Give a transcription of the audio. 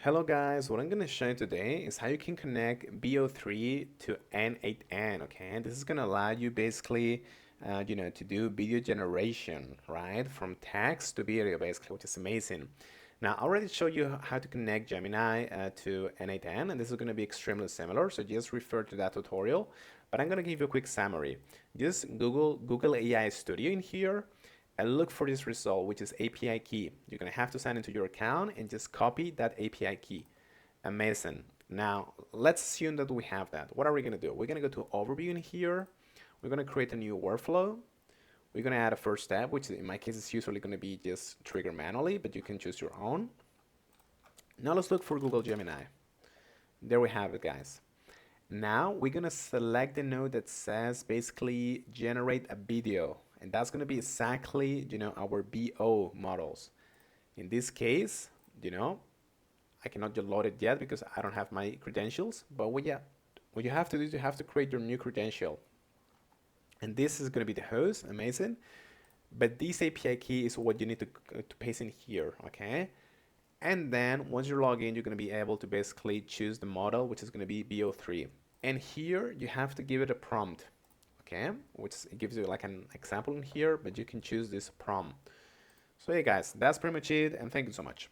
Hello guys, what I'm going to show you today is how you can connect VEO3 to n8n, okay? And this is going to allow you basically, to do video generation, right? From text to video basically, which is amazing. Now, I already showed you how to connect Gemini to n8n, and this is going to be extremely similar, so just refer to that tutorial. But I'm going to give you a quick summary. Just Google AI Studio in here, and look for this result, which is API key. You're going to have to sign into your account and just copy that API key. Amazing. Now, let's assume that we have that. What are we going to do? We're going to go to overview in here. We're going to create a new workflow. We're going to add a first step, which in my case is usually going to be just trigger manually, but you can choose your own. Now let's look for Google Gemini. There we have it, guys. Now we're going to select the node that says basically generate a video. And that's going to be exactly, our VEO models. In this case, I cannot load it yet because I don't have my credentials. But what you have to do is you have to create your new credential. And this is going to be the host, amazing. But this API key is what you need to paste in here, okay? And then once you log in, you're going to be able to basically choose the model, which is going to be VEO3. And here you have to give it a prompt, okay? Which it gives you like an example in here, but you can choose this prompt. So yeah, guys, that's pretty much it, and thank you so much.